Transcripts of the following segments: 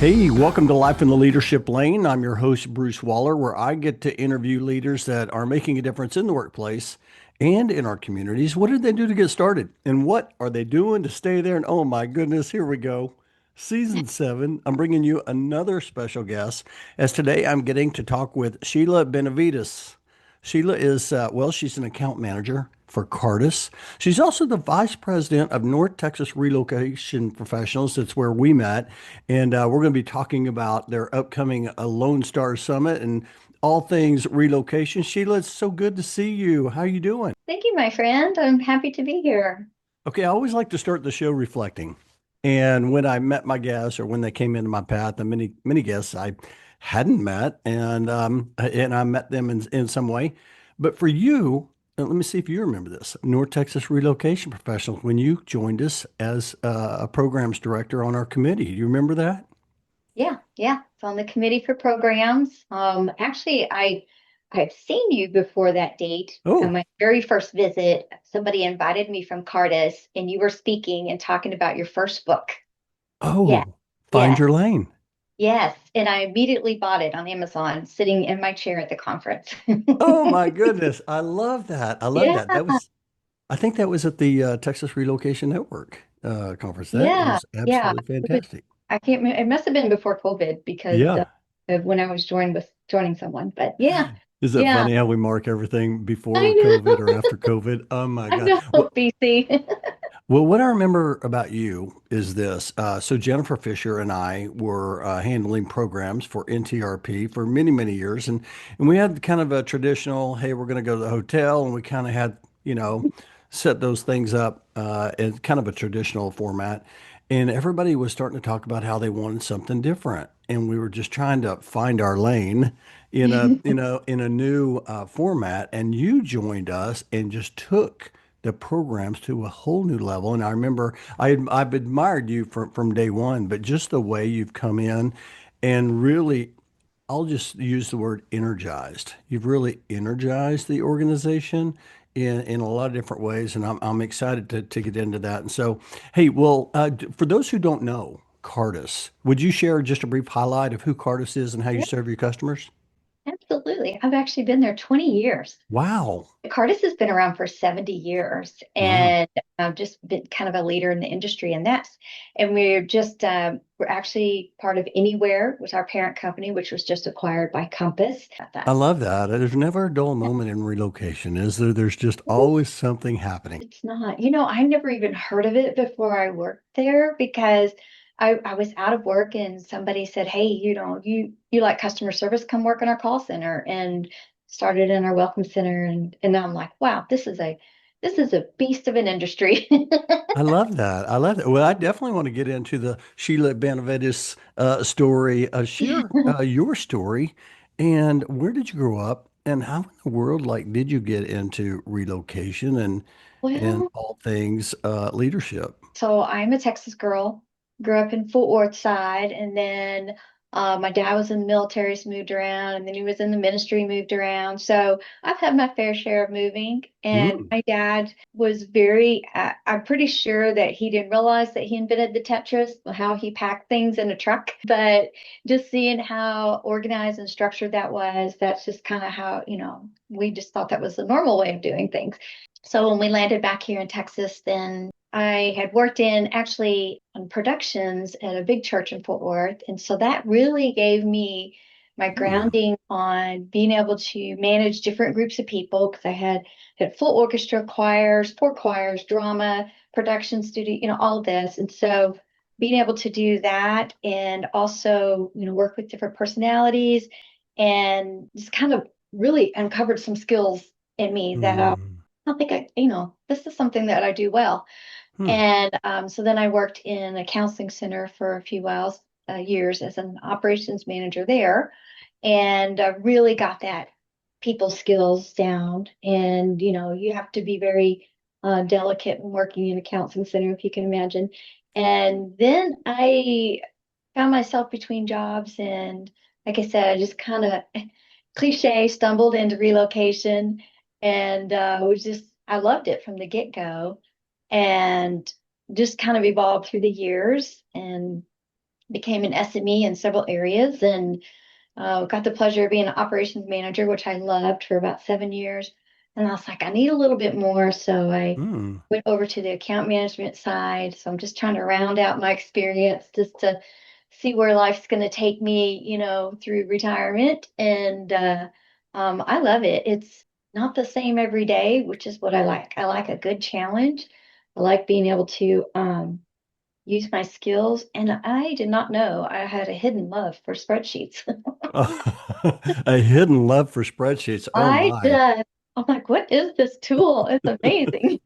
Hey, welcome to Life in the Leadership Lane. I'm your host, Bruce Waller, where I get to interview leaders that are making a difference in the workplace and in our communities. What did they do to get started? And what are they doing to stay there? And oh my goodness, here we go. Season 7. I'm bringing you another special guest, as today I'm getting to talk with Sheila Benavides. Sheila is, she's an account manager for Cartus. She's also the vice president of North Texas Relocation Professionals. That's where we met. And we're going to be talking about their upcoming Lone Star Summit and all things relocation. Sheila, it's so good to see you. How you doing? Thank you, my friend. I'm happy to be here. Okay, I always like to start the show reflecting. And when I met my guests or when they came into my path, the many guests I hadn't met, and I met them in some way. But for you, let me see if you remember this. North Texas Relocation Professional, when you joined us as a programs director on our committee. Do you remember that? Yeah. It's on the committee for programs. Actually, I've seen you before that date. On Oh, my very first visit, somebody invited me from Cartus, and you were speaking and talking about your first book. Yeah, oh, Find yes, Your Lane. yes. And I immediately bought it on Amazon, sitting in my chair at the conference. Oh my goodness. I love that. I love Yeah, that. I think that was at the Texas Relocation Network conference. That yeah, is yeah. absolutely It was, fantastic. I can't. It must have been before COVID because Yeah. of when I was joining someone. But yeah, Is it yeah. funny how we mark everything before I COVID or know. after COVID? Oh my I God. know, BC. Well, what I remember about you is this. So Jennifer Fisher and I were handling programs for NTRP for many years, and we had kind of a traditional, hey, we're going to go to the hotel, and we kind of had, you know, set those things up in kind of a traditional format, and everybody was starting to talk about how they wanted something different, and we were just trying to find our lane in a new format, and you joined us and just took the programs to a whole new level. And I remember I've admired you from day one, but just the way you've come in and really, I'll just use the word energized. You've really energized the organization in a lot of different ways, and I'm excited to get into that. And so, hey, well, for those who don't know Cartus, would you share just a brief highlight of who Cartus is and how you Yeah, serve your customers? absolutely. I've actually been there 20 years. Wow. Cartus has been around for 70 years, Wow. and I've just been kind of a leader in the industry in that. And we're actually part of Anywhere, was our parent company, which was just acquired by Compass at I that. love that. There's never a dull moment in relocation, is there? There's just always something happening. It's not. I never even heard of it before I worked there because I was out of work and somebody said, "Hey, you like customer service? Come work in our call center," and started in our welcome center. And now I'm like, wow, this is a beast of an industry. I love that. I love that. Well, I definitely want to get into the Sheila Benavides story. Share your story, and where did you grow up, and how in the world, like, did you get into relocation and Well, all things leadership? so I'm a Texas girl, grew up in Fort Worth side, and then my dad was in the military, so moved around, and then he was in the ministry, moved around. So I've had my fair share of moving. And Mm. my dad was I'm pretty sure that he didn't realize that he invented the Tetris, how he packed things in a truck. But just seeing how organized and structured that was, that's just kind of how, we just thought that was the normal way of doing things. So when we landed back here in Texas, then I had worked in actually on productions at a big church in Fort Worth. And so that really gave me my Hmm. grounding on being able to manage different groups of people because I had full orchestra, choirs, four choirs, drama, production studio, all of this. And so being able to do that and also, work with different personalities and just kind of really uncovered some skills in me that Hmm. I don't think this is something that I do well. Hmm. And so then I worked in a counseling center for a few years as an operations manager there, and really got that people skills down. And you have to be very delicate when working in a counseling center, if you can imagine. And then I found myself between jobs, and like I said, I just kind of cliche stumbled into relocation, and was just I loved it from the get-go, and just kind of evolved through the years, and became an SME in several areas, and got the pleasure of being an operations manager, which I loved for about 7 years. And I was like, I need a little bit more. So I Mm. went over to the account management side. So I'm just trying to round out my experience just to see where life's going to take me, through retirement. And I love it. It's not the same every day, which is what I like. I like a good challenge. I like being able to use my skills. And I did not know I had a hidden love for spreadsheets. A hidden love for spreadsheets. Oh I my. just, I'm like, what is this tool? It's amazing.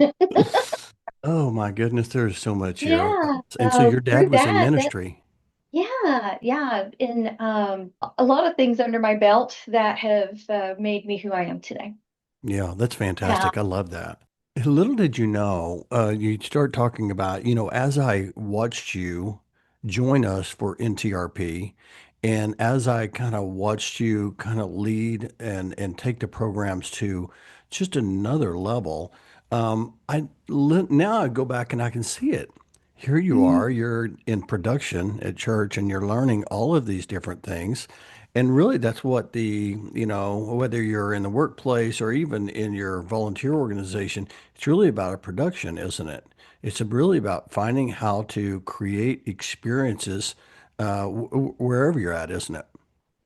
Oh my goodness, there's so much here. Yeah. And so your Through dad was in that, ministry. yeah, yeah. And a lot of things under my belt that have made me who I am today. Yeah, that's Yeah. fantastic. I love that. Little did you know, you start talking about, as I watched you join us for NTRP, and as I kind of watched you kind of lead and take the programs to just another level, now I go back and I can see it. Here you Mhm. are, you're in production at church and you're learning all of these different things. And really, that's what whether you're in the workplace or even in your volunteer organization, it's really about a production, isn't it? It's really about finding how to create experiences wherever you're at, isn't it?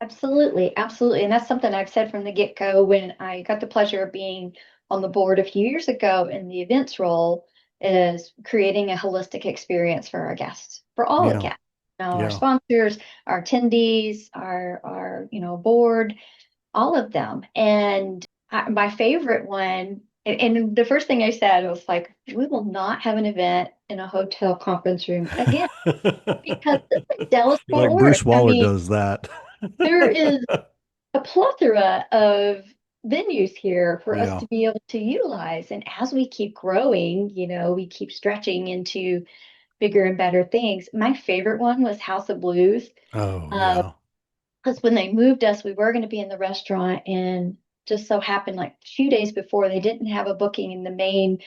Absolutely, absolutely. And that's something I've said from the get-go when I got the pleasure of being on the board a few years ago in the events role, is creating a holistic experience for our guests, for all the Yeah, guests. Our yeah. sponsors, our attendees, our board, all of them. And my favorite one, and the first thing I said was like, we will not have an event in a hotel conference room again because this is Dallas You're Fort like Worth. Bruce I Waller mean, does that. there is a plethora of venues here for us Yeah. to be able to utilize. And as we keep growing, we keep stretching into bigger and better things. My favorite one was House of Blues. Oh, Uh, yeah. because when they moved us, we were going to be in the restaurant, and just so happened like a few days before, they didn't have a booking in the main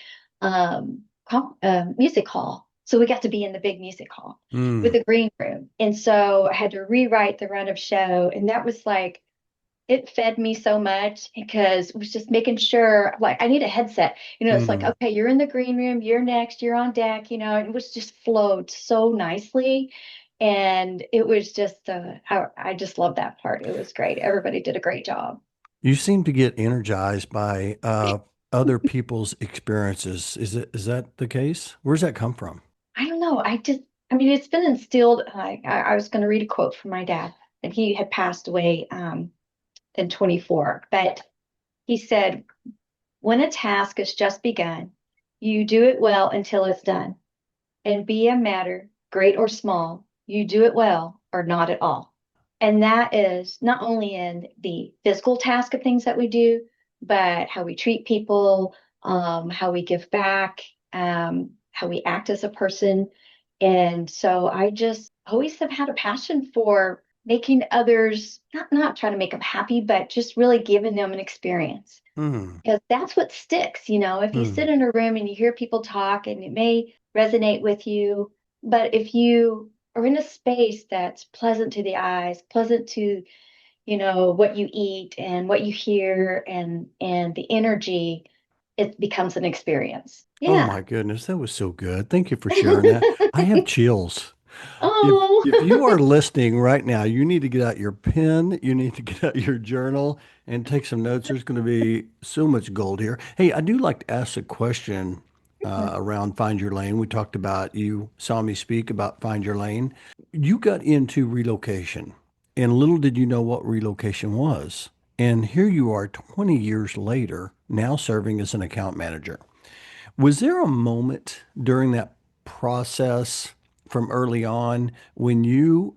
music hall. So we got to be in the big music hall with Mm, a green room. And so I had to rewrite the run of show. And that was like, it fed me so much because it was just making sure, like, I need a headset. It's like, mm. okay, you're in the green room, you're next, you're on deck, and it was just flowed so nicely. And it was just, I just love that part. It was great. Everybody did a great job. You seem to get energized by other people's experiences. Is that the case? Where's that come from? I don't know. I mean, it's been instilled. I was going to read a quote from my dad, and he had passed away in 24. But he said, when a task is just begun, you do it well until it's done. And be a matter, great or small, you do it well or not at all. And that is not only in the physical task of things that we do, but how we treat people, how we give back, how we act as a person. And so I just always have had a passion for making others, not trying to make them happy, but just really giving them an experience, Hmm. because that's what sticks. If you Hmm. sit in a room and you hear people talk and it may resonate with you, but if you are in a space that's pleasant to the eyes, pleasant to, what you eat and what you hear, and the energy, it becomes an experience. Oh Yeah. my goodness, that was so good. Thank you for sharing that. I have chills. If Oh, if you are listening right now, you need to get out your pen, you need to get out your journal and take some notes. There's going to be so much gold here. Hey, I do like to ask a question around Find Your Lane. We talked about, you saw me speak about Find Your Lane. You got into relocation, and little did you know what relocation was. And here you are 20 years later, now serving as an account manager. Was there a moment during that process from early on when you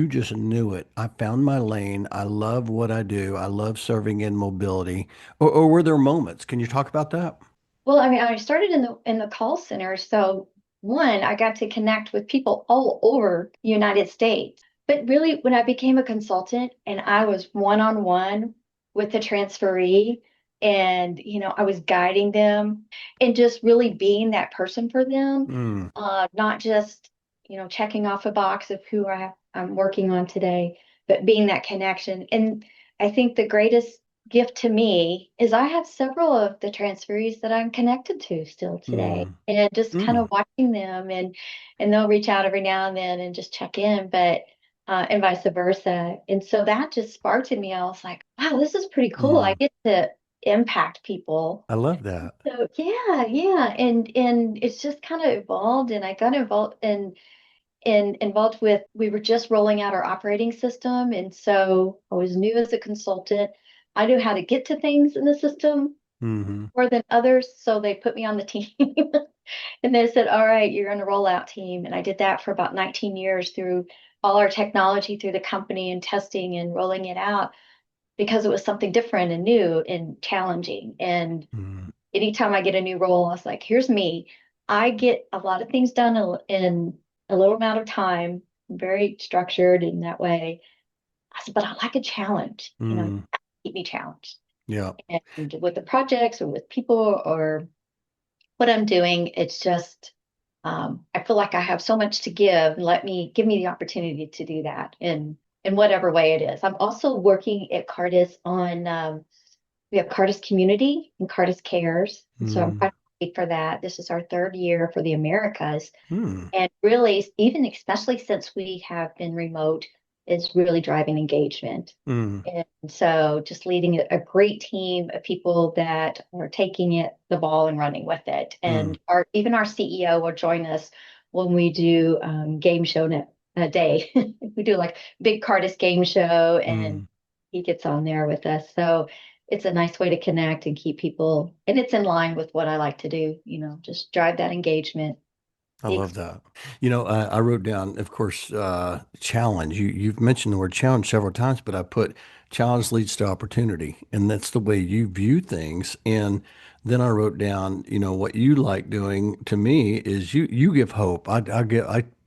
just knew it? I found my lane. I love what I do. I love serving in mobility. Or were there moments? Can you talk about that? well, I mean, I started in the call center. So one, I got to connect with people all over the United States. But really, when I became a consultant and I was one-on-one with the transferee, and I was guiding them and just really being that person for them, Mm, not just checking off a box of who I'm working on today, but being that connection. And I think the greatest gift to me is I have several of the transferees that I'm connected to still today, Mm, and just kind of mm, watching them, and they'll reach out every now and then and just check in, but and vice versa. And so that just sparked in me. I was like, wow, this is pretty cool. I mm. get to impact people. I love that. So yeah, yeah, and it's just kind of evolved, and I got involved with, we were just rolling out our operating system, and so I was new as a consultant. I knew how to get to things in the system Hmm. more than others, so they put me on the team. And they said, all right, you're on the rollout team. And I did that for about 19 years through all our technology through the company and testing and rolling it out, because it was something different and new and challenging. And Mm, anytime I get a new role, I was like, here's me. I get a lot of things done in a little amount of time, very structured in that way. I said, but I like a challenge, mm. keep me challenged. Yeah, And with the projects or with people or what I'm doing, it's just, I feel like I have so much to give. Give me the opportunity to do that in whatever way it is. I'm also working at Cartus on, we have Cartus Community and Cartus Cares. And so I'm mm, trying to speak for that. This is our third year for the Americas. mm, And really, even especially since we have been remote, is really driving engagement. mm, And so just leading a great team of people that are taking the ball and running with it. mm, And even our CEO will join us when we do game show a day. We do like big Cardist game show, and mm. he gets on there with us. So it's a nice way to connect and keep people, and it's in line with what I like to do, just drive that engagement. I The love that. I wrote down, of course, challenge. You've mentioned the word challenge several times, but I put challenge leads to opportunity, and that's the way you view things. And then I wrote down, what you like doing to me is you give hope. I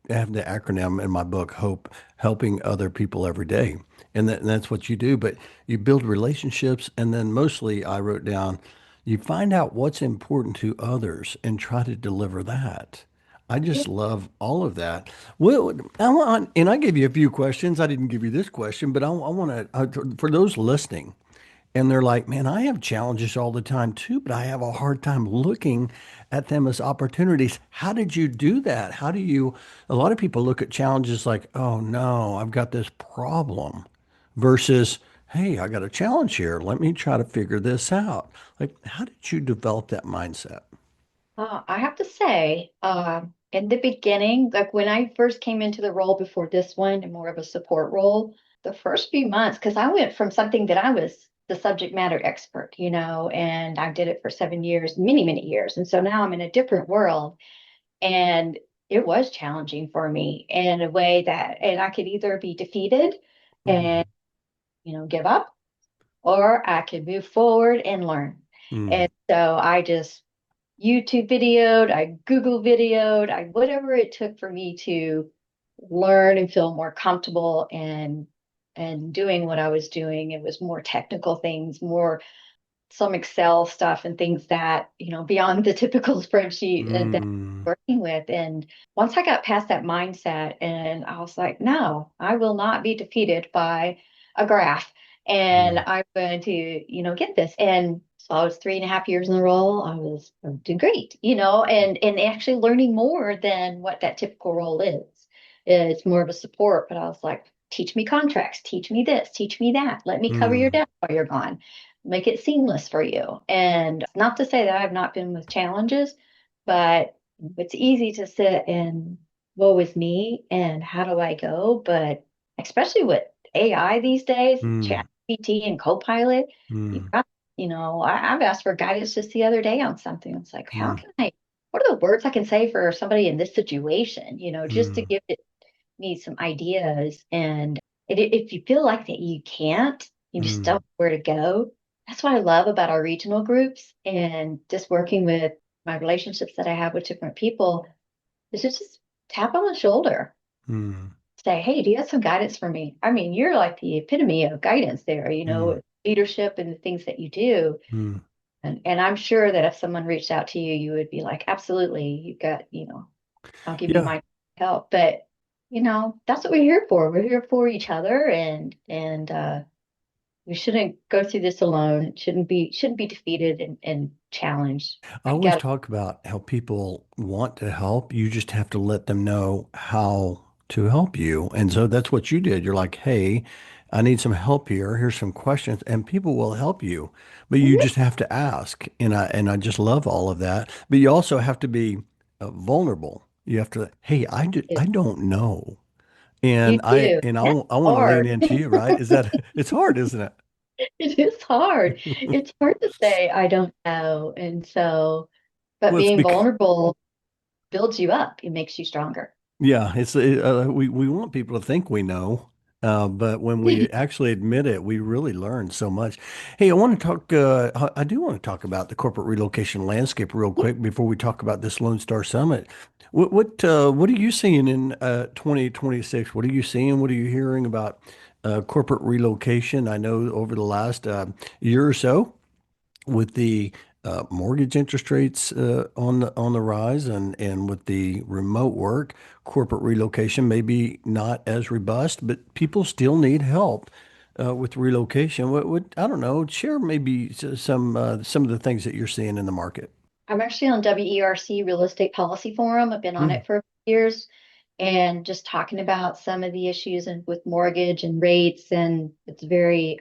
have the acronym in my book, HOPE, helping other people every day, and that's what you do. But you build relationships, and then mostly I wrote down, you find out what's important to others and try to deliver that. I just love all of that. Well, and I gave you a few questions. I didn't give you this question, but I want to, for those listening, and they're like, man, I have challenges all the time too, but I have a hard time looking at them as opportunities. How did you do that? A lot of people look at challenges like, oh no, I've got this problem versus, hey, I got a challenge here. Let me try to figure this out. Like, how did you develop that mindset? I have to say, in the beginning, like when I first came into the role before this one, and more of a support role, the first few months, because I went from something that I was the subject matter expert, and I did it for 7 years, many, many years. And so now I'm in a different world, and it was challenging for me in a way that, and I could either be defeated and, Mm, give up, or I could move forward and learn. mm, And so I just YouTube videoed, I Google videoed, I whatever it took for me to learn and feel more comfortable and doing what I was doing. It was more technical things, more some Excel stuff and things that, beyond the typical spreadsheet that mm, I'm working with. And once I got past that mindset, and I was like, no, I will not be defeated by a graph. And mm, I'm going to, get this. And so I was 3.5 years in the role. I was doing great, and actually learning more than what that typical role is. It's more of a support, but I was like, teach me contracts, teach me this, teach me that. Let me cover your mm, debt while you're gone, make it seamless for you. And not to say that I've not been with challenges, but it's easy to sit and woe is me and how do I go? But especially with AI these days, mm, ChatGPT and Copilot, you've mm, got, I've asked for guidance just the other day on something. It's like, mm, what are the words I can say for somebody in this situation, just to mm, give me some ideas. And if you feel like that you can't, you just don't mm, know where to go. That's what I love about our regional groups and just working with my relationships that I have with different people is just tap on the shoulder, mm, say, hey, do you have some guidance for me? I mean, you're like the epitome of guidance there, mm, leadership and the things that you do. mm. And I'm sure that if someone reached out to you, you would be like, absolutely, you've got, I'll give you Yeah. my help. But that's what we're here for. We're here for each other, and we shouldn't go through this alone. It shouldn't be defeated and challenged. I I always got talk about how people want to help. You just have to let them know how to help you. And so that's what you did. You're like, hey, I need some help here. Here's some questions, and people will help you. But you to. just have to ask. And I just love all of that. But you also have to be vulnerable. You have to, hey, I don't know. You And I do. and I, That's I want to lean hard. into you, right? Is that it's hard, isn't it? It is hard. It's hard to say I don't know. And so, but Well, it's being because vulnerable builds you up. It makes you stronger. yeah, we want people to think we know, but when we actually admit it, we really learn so much. Hey, I want to talk. I do want to talk about the corporate relocation landscape real quick before we talk about this Lone Star Summit. What are you seeing in 2026? What are you seeing? What are you hearing about corporate relocation? I know over the last year or so, with the mortgage interest rates on the rise, and with the remote work, corporate relocation maybe not as robust, but people still need help with relocation. What I don't know, share maybe some of the things that you're seeing in the market. I'm actually on WERC Real Estate Policy Forum. I've been on Mm, it for a few years and just talking about some of the issues and with mortgage and rates. And it's very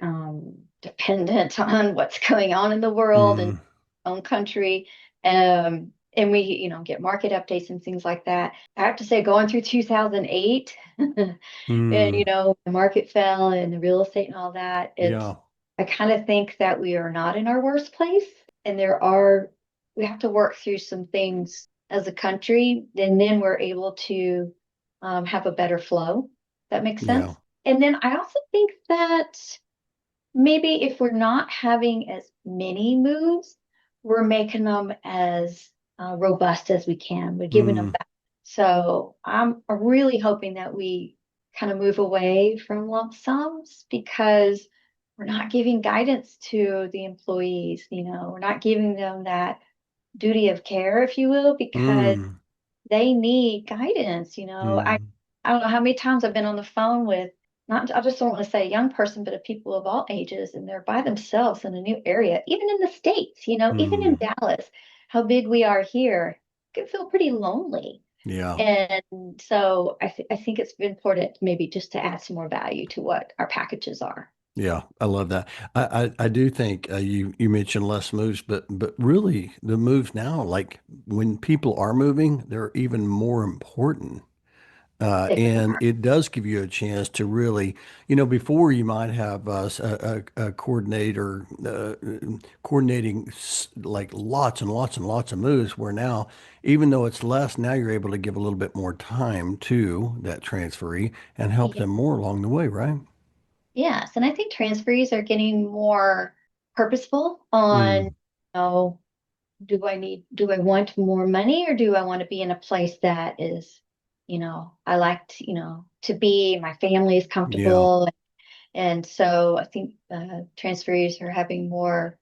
dependent on what's going on in the world and mm, own country. And we, get market updates and things like that. I have to say, going through 2008, and mm, the market fell and the real estate and all that, yeah, I kind of think that we are not in our worst place. And we have to work through some things as a country, and then we're able to have a better flow. That makes yeah, sense. And then I also think that maybe if we're not having as many moves, we're making them as robust as we can. We're giving them mm, back. So I'm really hoping that we kind of move away from lump sums because we're not giving guidance to the employees. We're not giving them that duty of care, if you will, because mm, they need guidance. mm, I don't know how many times I've been on the phone with not, I just don't want to say a young person, but of people of all ages, and they're by themselves in a new area, even in the States, even in mm, Dallas, how big we are here, it can feel pretty lonely. yeah. And so I think it's important maybe just to add some more value to what our packages are. Yeah, I love that. I do think you mentioned less moves, but really the moves now, like when people are moving, they're even more important. They And are. it does give you a chance to really, before you might have a coordinator coordinating like lots and lots and lots of moves, where now, even though it's less, now you're able to give a little bit more time to that transferee and help Yeah. them more along the way, right? Yes, and I think transferees are getting more purposeful on, Mm, do I want more money or do I want to be in a place that is, I like to, to be, my family is yeah. comfortable. And so I think transferees are having more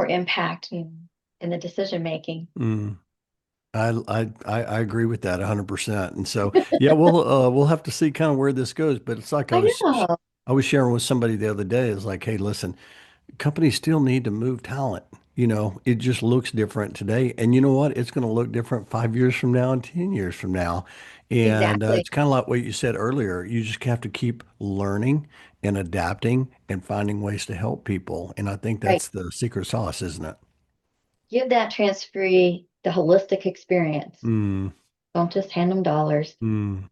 impact in the decision making. Mm. I agree with that 100%. And so, yeah, we'll have to see kind of where this goes. But it's like I know. I was sharing with somebody the other day. It's like, hey, listen, companies still need to move talent. It just looks different today, and you know what? It's going to look different 5 years from now and 10 years from now. And Exactly. it's kind of like what you said earlier. You just have to keep learning and adapting and finding ways to help people. And I think Right. that's the secret sauce, isn't it? Give that transferee the holistic experience. Mm, Don't just hand them dollars, mm.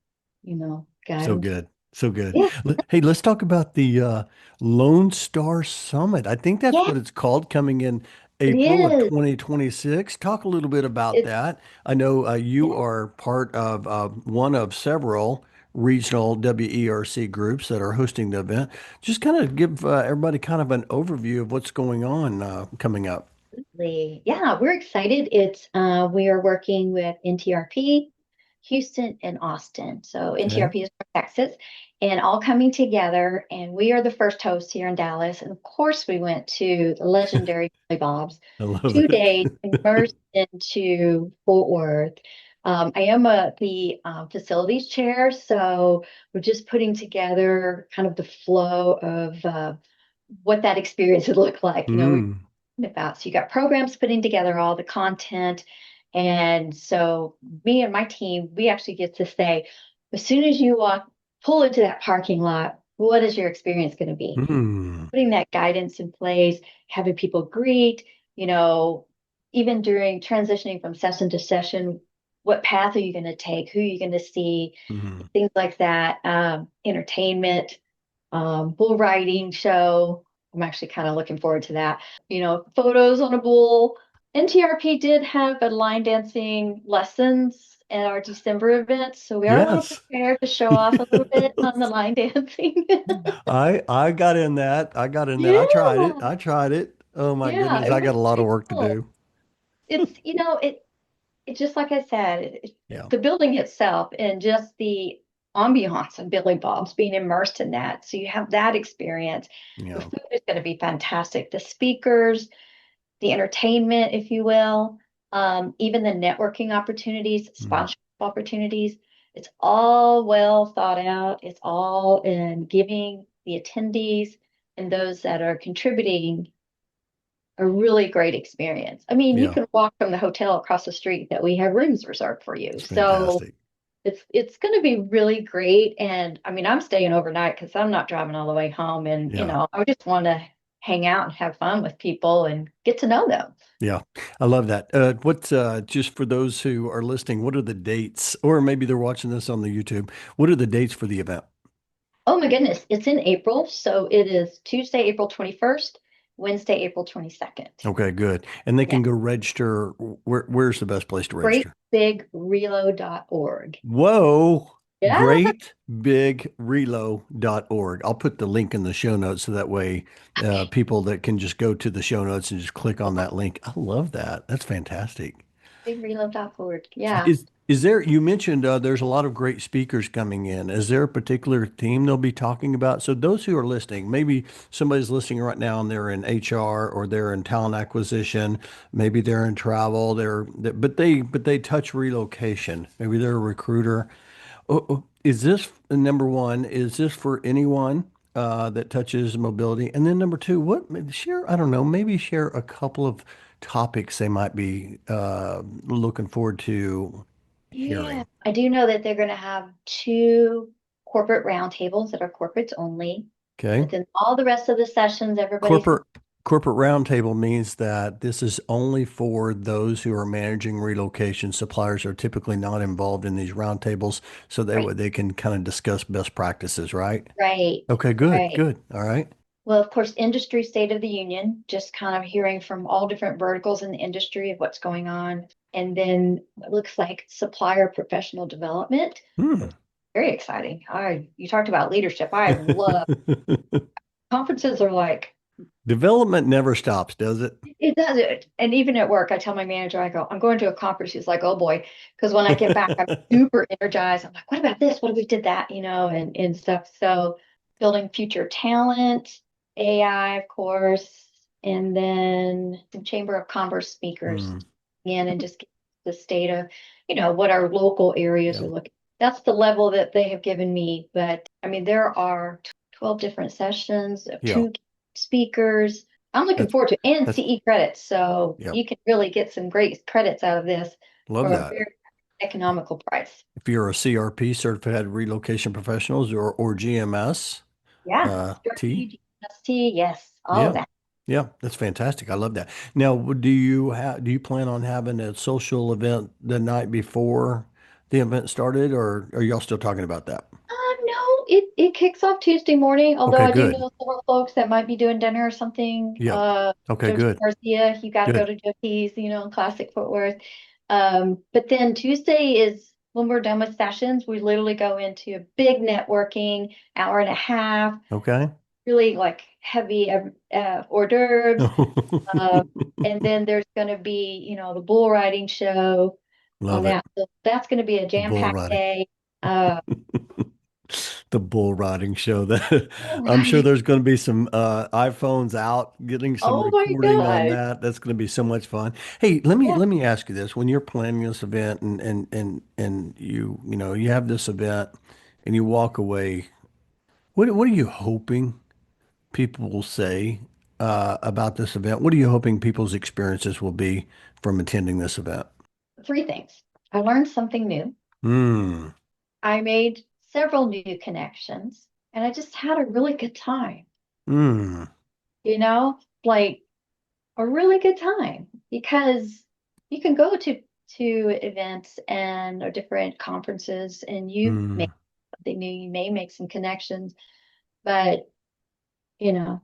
guide So them. good. So good. Yeah, Hey, let's talk about the Lone Star Summit. I think that's yeah, what it's called, coming in it April of is. 2026. Talk a little bit about It's that. I know you yeah. are part of one of several regional WERC groups that are hosting the event. Just kind of give everybody kind of an overview of what's going on coming up. Yeah, we're excited. We are working with NTRP, Houston and Austin. So Okay. NTRP is from Texas and all coming together. And we are the first host here in Dallas. And of course, we went to the legendary Billy Bob's I love 2 days it. immersed into Fort Worth. I am the facilities chair, so we're just putting together kind of the flow of what that experience would look like. Mm. About. So you got programs putting together all the content. And so me and my team, we actually get to say, as soon as you pull into that parking lot, what is your experience going to be? Mm. Putting that guidance in place, having people greet, you know, even during transitioning from session to session, what path are you going to take? Who are you going to see? Mm. Things like that. Entertainment, bull riding show. I'm actually kind of looking forward to that. Photos on a bull. NTRP did have a line dancing lessons at our December event, so we are a little Yes. prepared to show off a little bit on the line dancing. I got in that. I got in that. I tried it. Yeah, I tried it. Oh my yeah, goodness. it I was got a lot of pretty work to cool. do. It just like I said, Yeah. the building itself and just the ambiance of Billy Bob's being immersed in that. So you have that experience. The Yeah. food is going to be fantastic. The speakers, the entertainment, if you will, even the networking opportunities, Mm. sponsorship opportunities. It's all well thought out. It's all in giving the attendees and those that are contributing a really great experience. I mean, you Yeah. can walk from the hotel across the street that we have rooms reserved for you. It's So fantastic. it's going to be really great. And I mean, I'm staying overnight because I'm not driving all the way home. And, Yeah. I just want to hang out and have fun with people and get to know them. Yeah. I love that. What's just for those who are listening, what are the dates? Or maybe they're watching this on the YouTube. What are the dates for the event? Oh my goodness, it's in April. So it is Tuesday, April 21st, Wednesday, April 22nd. Okay, good. And they Yeah. can go register. Where's the best place to register? GreatBigRelo.org. Whoa. Yeah. Greatbigrelo.org. I'll put the link in the show notes so that way people that can just go to the show notes and just click on that link. I love that. That's fantastic. BigRelo.org. Yeah. Is there, you mentioned there's a lot of great speakers coming in. Is there a particular theme they'll be talking about? So those who are listening, maybe somebody's listening right now and they're in HR or they're in talent acquisition, maybe they're in travel, but they touch relocation. Maybe they're a recruiter. Is this number one? Is this for anyone that touches mobility? And then number two, share, I don't know, maybe share a couple of topics they might be looking forward to Yeah. hearing. I do know that they're going to have two corporate roundtables that are corporates only. Okay. But then all the rest of the sessions, everybody's Corporate corporate roundtable means that this is only for those who are managing relocation. Suppliers are typically not involved in these roundtables, so right, they can kind of discuss best practices, right? right, Okay, good, right. good. All right. Well, of course, industry state of the union, just kind of hearing from all different verticals in the industry of what's going on. And then it looks like supplier professional development. Hmm. Very exciting. You talked about leadership. I love conferences are like Development never stops, does it? it does it. And even at work, I tell my manager, I go, I'm going to a conference. She's like, oh boy. Because when I get back, I'm super energized. I'm like, what about this? What if we did that? And stuff. So building future talent, AI, of course, and then some Chamber of Commerce speakers Hmm. in and just get the state of, what our local areas Yeah. are looking. That's the level that they have given me. But I mean, there are 12 different sessions, Yeah. two speakers. I'm looking That's forward to and that's CE credits. So yeah. you can really get some great credits out of this Love for a that. very economical price. If you're a CRP, certified relocation professionals or GMS, Yeah. T. CRP, GST, yes, all of Yeah. that. Yeah, that's fantastic. I love that. Now, do you plan on having a social event the night before the event started, or are y'all still talking about that? No, it kicks off Tuesday morning, although Okay, I do good. know several folks that might be doing dinner or something. Yeah. Okay, Joe T. good. Garcia, you got to go Good. to Joe T's, classic footwear. But then Tuesday is when we're done with sessions, we literally go into a big networking hour and a half, Okay. really like heavy hors d'oeuvres. Uh, and then there's going to be, the bull riding show on Love it. that. So that's going to be a The bull jam-packed riding. day. The bull riding show that All I'm sure right. there's going to be some iPhones out getting some Oh my recording on God. that. That's going to be so much fun. Hey, Yeah. let me ask you this. When you're planning this event and you know, you have this event and you walk away, what are you hoping people will say about this event? What are you hoping people's experiences will be from attending this event? Three things. I learned something new. Mm, I made several new connections and I just had a really good time, mm, you know, like a really good time because you can go to events and or different conferences and you make mm. something new, you may make some connections, but you know,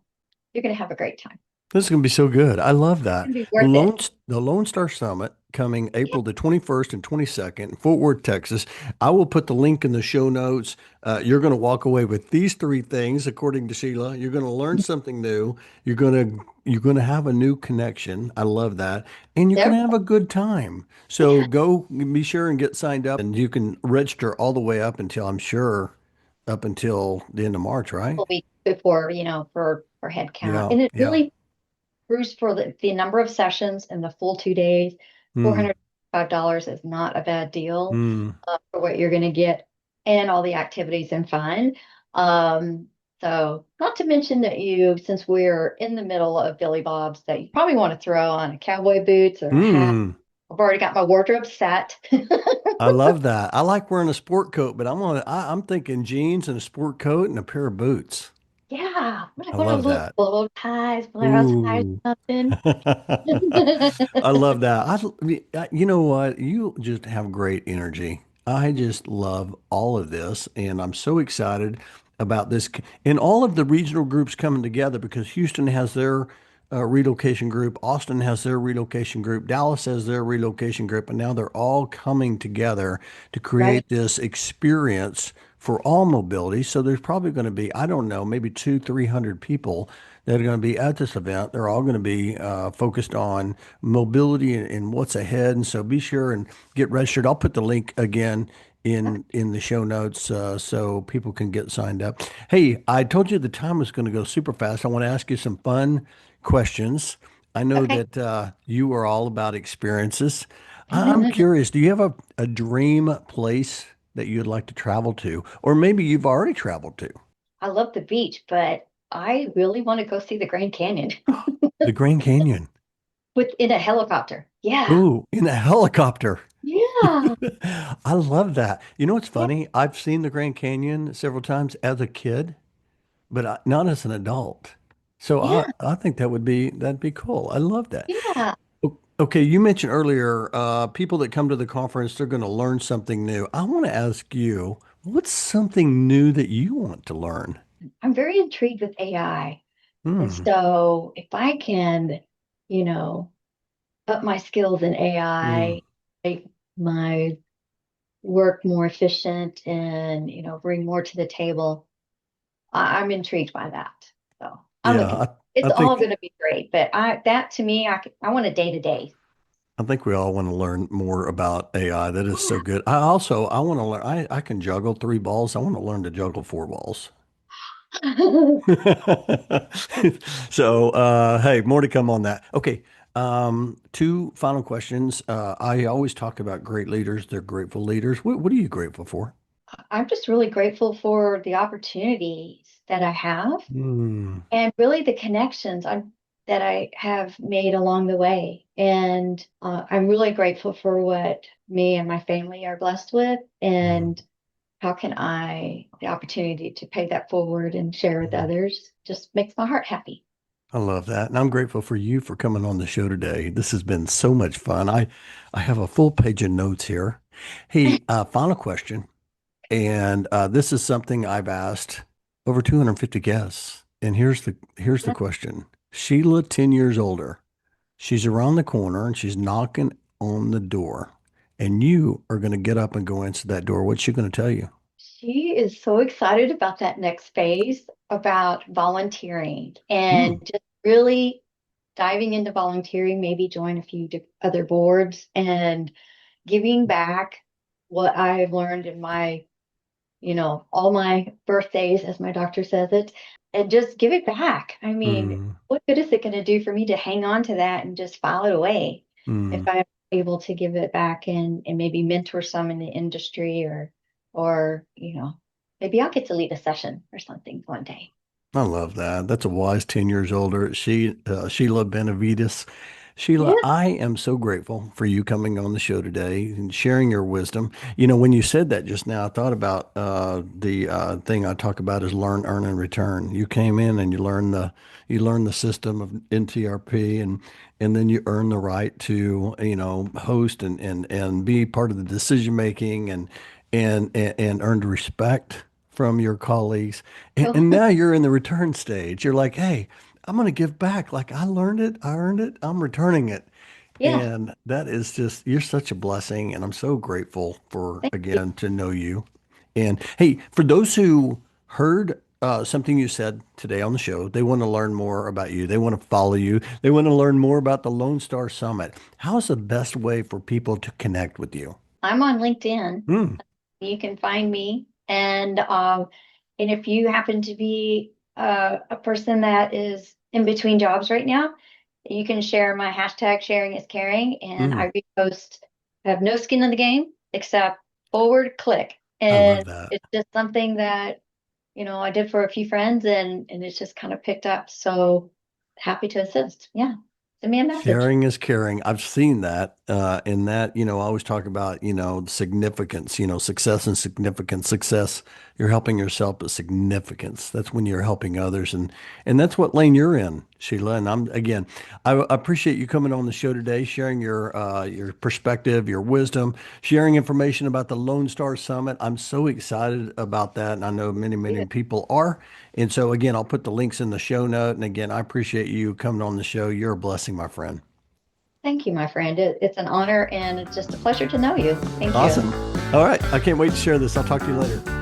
you're going to have a great time. This is going to be so good. I love It's that. going to be worth it. The Lone Star Summit coming April the 21st and 22nd in Fort Worth, Texas. I will put the link in the show notes. You're going to walk away with these three things, according to Sheila. You're going to learn something new. You're going to have a new connection. I love that. And you're going There to have a good time. So go be sure and get signed up and you can register all the way up until I'm sure up until the end of March, right? will be before, for head count. Yeah. And it Yeah. really proves for the number of sessions and the full 2 days, Mm, $405 is not a bad deal mm. for what you're going to get and all the activities and fun. Um, so not to mention that since we're in the middle of Billy Bob's, that you probably want to throw on a cowboy boots or a hat. Mm, I've already got my wardrobe set. I love that. I like wearing a sport coat, but I'm thinking jeans and a sport coat and a pair of boots. Yeah, I what a love little that. bow ties, blouse ties, Ooh. something. I love that. You know what? You just have great energy. I just love all of this, and I'm so excited about this and all of the regional groups coming together because Houston has their relocation group, Austin has their relocation group, Dallas has their relocation group, and now they're all coming together to Right. create this experience for all mobility. So there's probably going to be, I don't know, maybe 300 people that are going to be at this event. They're all going to be focused on mobility and what's ahead. And so be sure and get registered. I'll put the link again in the show notes so people can get signed up. Hey, I told you the time was going to go super fast. I want to ask you some fun questions. I know Okay. that you are all about experiences. I'm curious, do you have a dream place that you'd like to travel to, or maybe you've already traveled to? I love the beach, but I really want to go see the Grand Canyon The Grand Canyon. in a helicopter. Yeah. Ooh, in a helicopter. Yeah. I love that. You know what's Yeah. funny? I've seen the Grand Canyon several times as a kid, but not as an adult. So Yeah. I think that'd be cool. I love that. Yeah. Okay, you mentioned earlier, people that come to the conference, they're going to learn something new. I want to ask you, what's something new that you want to learn? I'm very intrigued with AI. And Hmm. so if I can, you know, up my skills in Hmm. AI, make my work more efficient and, bring more to the table, I'm intrigued by that. So I'm Yeah, looking, I it's all think going to be great, but that to me, I want a day to day. I think we all want to learn more about AI. That is so good. I want to learn. I can juggle three balls. I want to learn to juggle four balls. So, hey, more to come on that. Okay. Two final questions. I always talk about great leaders. They're grateful leaders. What are you grateful for? I'm just really grateful for the opportunities that I have Hmm. and really the connections that I have made along the way. And I'm really grateful for what me and my family are blessed with. Hmm. And how can the opportunity to pay that forward and share with others just makes my heart happy. I love that. And I'm grateful for you for coming on the show today. This has been so much fun. I have a full page of notes here. Hey, final question. And this is something I've asked over 250 guests. And here's the question. Sheila, 10 years older. She's around the corner and she's knocking on the door. And you are going to get up and go answer that door. What's she going to tell you? She is so excited about that next phase about volunteering Hmm. and just really diving into volunteering, maybe join a few other boards and giving back what I've learned in my all my birthdays, as my doctor says it, and just give it back. I mean, Mm, what good is it going to do for me to hang on to that and just file it away if mm. I'm able to give it back and maybe mentor some in the industry or maybe I'll get to lead a session or something one day. I love that. That's a wise 10 years older. Sheila Benavides. Sheila, Yeah. I am so grateful for you coming on the show today and sharing your wisdom. You know, when you said that just now, I thought about the thing I talk about is learn, earn, and return. You came in and you learned the system of NTRP, and then you earn the right to, host and be part of the decision making and earned respect from your colleagues. And Oh, now you're in the return stage. You're like, hey, I'm going to give back. Like I learned it, I earned it, I'm returning it. yeah. And that is just, you're such a blessing. And I'm so grateful for, Thank you. again, to know you. And hey, for those who heard something you said today on the show, they want to learn more about you. They want to follow you. They want to learn more about the Lone Star Summit. How's the best way for people to connect with you? I'm on LinkedIn. Hmm. You can find me. And if you happen to be a person that is in between jobs right now, you can share my hashtag sharing is caring and Hmm. I repost. I have no skin in the game except forward click. I love And that. it's just something that, I did for a few friends and it's just kind of picked up. So happy to assist. Yeah. Send me a message. Sharing is caring. I've seen that. In that, I always talk about, significance, success and significance. Success, you're helping yourself, but significance, that's when you're helping others. And that's what lane you're in, Sheila. And I appreciate you coming on the show today, sharing your perspective, your wisdom, sharing information about the Lone Star Summit. I'm so excited about that. And I know many, many people are. And so, again, I'll put the links in the show note. And again, I appreciate you coming on the show. You're a blessing, my friend. Thank you, my friend. It's an honor and it's just a pleasure to know you. Thank you. Awesome. All right. I can't wait to share this. I'll talk to you later.